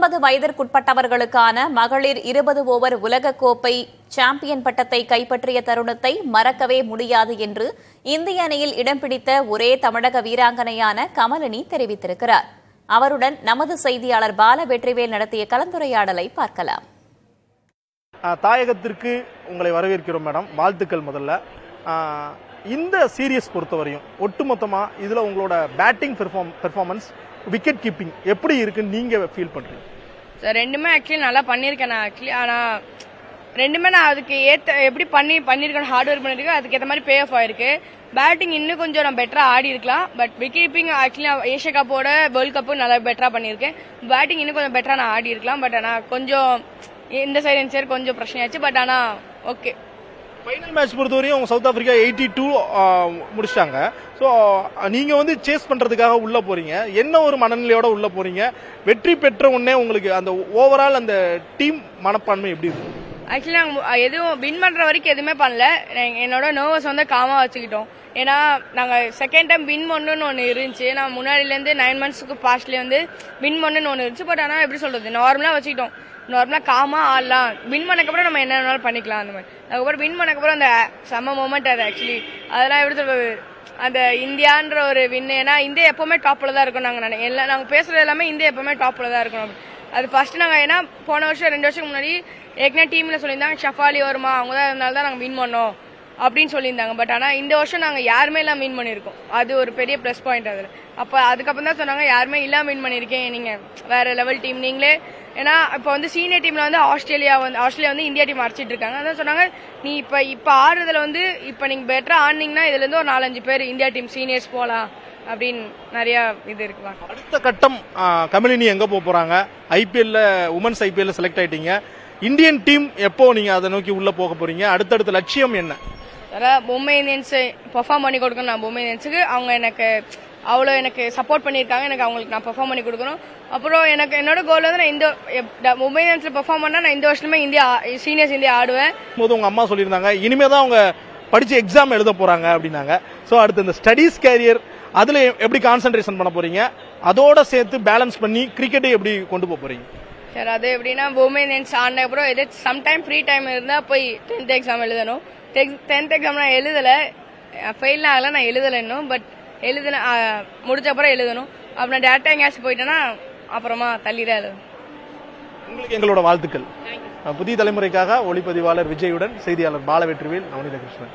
19 வயதிற்குட்பட்டவர்களுக்கான மகளிர் 20 ஓவர் உலகக்கோப்பை சாம்பியன் பட்டத்தை கைப்பற்றிய தருணத்தை மறக்கவே முடியாது என்று இந்திய அணியில் இடம் பிடித்த ஒரே தமிழக வீராங்கனையான கமலினி தெரிவித்திருக்கிறார். அவருடன் நமது செய்தியாளர் பால வெற்றிவேல் நடத்திய கலந்துரையாடலை பார்க்கலாம். தாயகத்திற்கு உங்களை வரவேற்கிறோம் மேடம். வாழ்த்துக்கள். முதல்ல இந்த சீரியஸ் பொறுத்தவரையும் ஒட்டுமொத்தமா இதுல உங்களோட பேட்டிங் பெர்ஃபார்மன்ஸ், விக்கெட் கீப்பிங் எப்படி இருக்குன்னு நீங்க ஃபீல் பண்றீங்க? சார், ரெண்டுமே ஆக்சுவலி நல்லா பண்ணியிருக்கேன் நான். ஆனால் ரெண்டுமே நான் அதுக்கு எப்படி பண்ணியிருக்கேன், ஹார்ட் ஒர்க் பண்ணியிருக்கேன், அதுக்கு ஏற்ற மாதிரி பே ஆஃப் ஆயிருக்கு. பேட்டிங் இன்னும் கொஞ்சம் நான் பெட்டராக ஆடி இருக்கலாம். But wicket keeping actually Asia கப்போட வேர்ல்ட் கப்பு நல்லா பெட்டராக பண்ணியிருக்கேன். பேட்டிங் இன்னும் கொஞ்சம் பெட்டராக நான் ஆடி இருக்கலாம். பட் ஆனால் கொஞ்சம் இந்த சைடு கொஞ்சம் பிரச்சனையாச்சு. பட் ஆனால் ஓகே. ஃபைனல் மேட்ச் பொறுத்தவரையும் சவுத் ஆப்பிரிக்கா 82 முடிச்சிட்டாங்க. ஸோ நீங்க சேஸ் பண்றதுக்காக உள்ள போறீங்க. என்ன ஒரு மனநிலையோட உள்ள போறீங்க? வெற்றி பெற்ற உடனே உங்களுக்கு அந்த ஓவரால் அந்த டீம் மனப்பான்மை எப்படி இருக்கு? ஆக்சுவலி நாங்கள் எதுவும் வின் பண்ற வரைக்கும் எதுவுமே பண்ணல. என்னோட நர்வஸ் காமா வச்சுக்கிட்டோம். ஏன்னா நாங்கள் செகண்ட் டைம் வின் பண்ணணும்னு ஒன்று இருந்துச்சு. நான் முன்னாடிலேருந்து 9 மந்த்ஸ்க்கு பாஸ்ட்லேயே வின் பண்ணணும்னு ஒன்று இருந்துச்சு. பட் ஆனால் எப்படி சொல்றது, நார்மலாக வச்சுக்கிட்டோம். நார்மலாக காமா ஆடலாம், வின் பண்ணக்கப்புறம் நம்ம என்ன வேணாலும் பண்ணிக்கலாம். அந்த மாதிரி அதுக்கப்புறம் வின் பண்ணக்கப்புறம் அந்த செம்ம மூமெண்ட் அது. ஆக்சுவலி அதெல்லாம் எப்படி சொல்றது, அந்த இந்தியான்ற ஒரு வின். ஏன்னா இந்தியா எப்பவுமே டாப்ல தான் இருக்கும். நாங்கள் பேசுறது எல்லாமே இந்தியா எப்பவுமே டாப்ல தான் இருக்கணும். அது ஃபர்ஸ்ட் நாங்கள் ஏன்னா போன வருஷம் 2 வருஷத்துக்கு முன்னாடி ஏற்கனவே டீம்ல சொல்லியிருந்தாங்க ஷஃபாலி வருமா, அவங்க தான் இருந்தாலும் தான் நாங்கள் வின் பண்ணோம் அப்படின்னு சொல்லியிருந்தாங்க. பட் ஆனால் இந்த வருஷம் நாங்கள் யாருமே எல்லாம் வின் பண்ணியிருக்கோம். அது ஒரு பெரிய ப்ளஸ் பாயிண்ட் அதில். அப்போ அதுக்கப்புறம் தான் சொன்னாங்க யாருமே இல்லாம வின் பண்ணியிருக்கேன், நீங்க வேற லெவல் டீம் நீங்களே. ஏன்னா இப்போ சீனியர் டீம்ல ஆஸ்திரேலியா இந்தியா டீம் அடிச்சிட்டு இருக்காங்க. அதான் சொன்னாங்க, நீ இப்ப ஆடுறதுல இப்ப நீங்க பெட்டரா ஆடினீங்கன்னா இதுல இருந்து ஒரு 4-5 பேர் இந்தியா டீம் சீனியர்ஸ் போலாம் அப்படின்னு நிறைய இது இருக்கு. அடுத்த கட்டம் கமலினி எங்க போறாங்க? ஐபிஎல்ல உமன்ஸ் ஐபிஎல்ல செலக்ட் ஆயிட்டீங்க. இந்தியன் டீம் எப்போ நீங்க அதை நோக்கி உள்ள போக போறீங்க? அடுத்தடுத்த லட்சியம் என்ன? மும்பை இந்தியன்ஸ் பெர்ஃபார்ம் பண்ணி கொடுக்கணும். நான் மும்பை இந்தியன்ஸுக்கு அவங்க எனக்கு சப்போர்ட் பண்ணியிருக்காங்க. எனக்கு அவங்களுக்கு நான் பெர்ஃபார்ம் பண்ணி கொடுக்கணும். அப்புறம் என்னோட கோல் நான் இந்த மும்பை இந்தியன்ஸ்ல பெர்ஃபார்ம் பண்ணா நான் இந்த வருஷமே சீனியர்ஸ் இந்தியா ஆடுவேன். உங்க அம்மா சொல்லியிருந்தாங்க இனிமேதான் அவங்க படிச்சு எக்ஸாம் எழுத போறாங்க அப்படின்னாங்க. சோ அடுத்து இந்த ஸ்டடீஸ் கேரியர் அதுல எப்படி கான்சென்ட்ரேஷன் பண்ண போறீங்க? அதோட சேர்த்து பேலன்ஸ் பண்ணி கிரிக்கெட்டை எப்படி கொண்டு போறீங்க? சார், அது எப்படின்னா மும்பை இந்தியன்ஸ் ஆடின அப்புறம் சம்டைம் ஃப்ரீ டைம் இருந்தா போய் 10th எக்ஸாம் எழுதணும். 10th எக்ஸாம் நான் எழுதல, ஃபெயில் ஆகல, நான் எழுதல இன்னும். பட் முடிச்ச அப்புறம் எழுதணும். அப்புறம் டேரக்டா எங்கேயாச்சும் போயிட்டேன்னா அப்புறமா தள்ளிதான் எழுதணும். உங்களுக்கு எங்களோட வாழ்த்துக்கள். புதிய தலைமுறைக்காக ஒளிப்பதிவாளர் விஜயுடன் செய்தியாளர் பால வெற்றிவேல், நவநீத கிருஷ்ணன்.